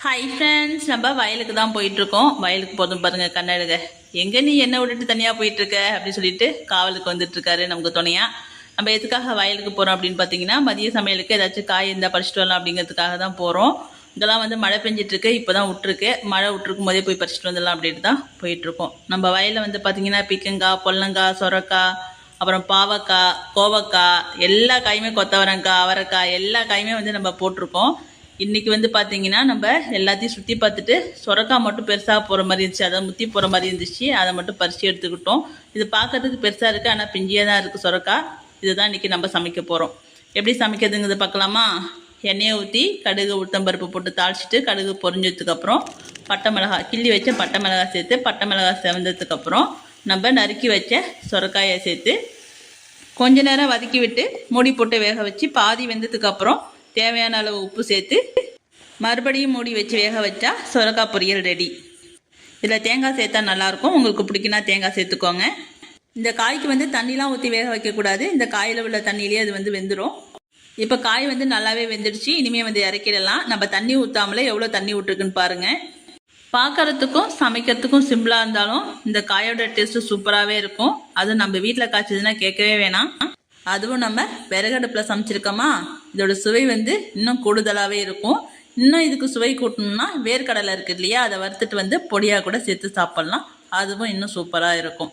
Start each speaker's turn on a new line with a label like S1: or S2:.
S1: Hi friends, நம்ம வயலுக்கு தான் போயிட்டுருக்கோம். வயலுக்கு போதும் பாருங்கள் கண்ணழுக. எங்கே நீ என்ன விட்டுட்டு தனியாக போயிட்டுருக்க அப்படின்னு சொல்லிட்டு காவலுக்கு வந்துட்டுருக்காரு நமக்கு துணையாக. நம்ம எதுக்காக வயலுக்கு போகிறோம் அப்படின்னு பார்த்தீங்கன்னா, மதிய சமையலுக்கு ஏதாச்சும் காய் இருந்தால் பறிச்சிட்டு வரலாம் அப்படிங்கிறதுக்காக தான் போகிறோம். இதெல்லாம் வந்து மழை பெஞ்சிட்ருக்கு, இப்போ தான் விட்ருக்கு. மழை விட்ருக்கும் போதே போய் பறிச்சிட்டு வந்துடலாம் அப்படின்ட்டு தான் போயிட்டுருக்கோம். நம்ம வயலில் வந்து பார்த்திங்கன்னா பீக்கங்காய், பொல்லங்காய், சொரக்காய், அப்புறம் பாவக்காய், கோவக்காய், எல்லா காயுமே, கொத்தவரங்காய், அவரைக்காய், எல்லா காயுமே வந்து நம்ம போட்டிருக்கோம். இன்றைக்கி வந்து பார்த்திங்கன்னா நம்ம எல்லாத்தையும் சுற்றி பார்த்துட்டு சொரக்காய் மட்டும் பெருசாக போகிற மாதிரி இருந்துச்சு, அதை முற்றி போகிற மாதிரி இருந்துச்சு. அதை மட்டும் பறித்து எடுத்துக்கிட்டோம். இது பார்க்கறதுக்கு பெருசாக இருக்குது, ஆனால் பிஞ்சியாக தான் இருக்குது சொரக்காய். இதுதான் இன்றைக்கி நம்ம சமைக்க போகிறோம். எப்படி சமைக்கிறதுங்கிறத பார்க்கலாமா? எண்ணெயை ஊற்றி கடுகு உளுத்தம்பருப்பு போட்டு தாளிச்சிட்டு கடுகு பொரிஞ்சதுக்கப்புறம் பட்டை மிளகாய், கிள்ளி வச்ச பட்டை மிளகாய் சேர்த்து, பட்டை மிளகாய் செவந்ததுக்கப்புறம் நம்ம நறுக்கி வச்ச சொரக்காயை சேர்த்து கொஞ்ச நேரம் வதக்கி விட்டு மூடி போட்டு வேக வச்சு பாதி வெந்ததுக்கப்புறம் தேவையான அளவு உப்பு சேர்த்து மறுபடியும் மூடி வச்சு வேக வச்சா சொரக்காய் பொரியல் ரெடி. இதில் தேங்காய் சேர்த்தா நல்லாயிருக்கும். உங்களுக்கு பிடிக்குன்னா தேங்காய் சேர்த்துக்கோங்க. இந்த காய்க்கு வந்து தண்ணிலாம் ஊற்றி வேக வைக்கக்கூடாது. இந்த காயில் உள்ள தண்ணியிலே அது வந்து வெந்துடும். இப்போ காய் வந்து நல்லாவே வெந்துடுச்சு. இனிமேல் வந்து இறக்கிடலாம். நம்ம தண்ணி ஊற்றாமலே எவ்வளோ தண்ணி விட்டுருக்குன்னு பாருங்கள். பார்க்கறதுக்கும் சமைக்கிறதுக்கும் சிம்பிளாக இருந்தாலும் இந்த காயோட டேஸ்ட்டு சூப்பராகவே இருக்கும். அதுவும் நம்ம வீட்டில் காய்ச்சதுன்னா கேட்கவே வேணாம். அதுவும் நம்ம விறகடுப்பில் சமைச்சிருக்கோமா, இதோட சுவை வந்து இன்னும் கூடுதலாகவே இருக்கும். இன்னும் இதுக்கு சுவை கூட்டணும்னா வேர்க்கடலை இருக்குது இல்லையா, அதை வறுத்துட்டு வந்து பொடியாக கூட சேர்த்து சாப்பிட்லாம். அதுவும் இன்னும் சூப்பராக இருக்கும்.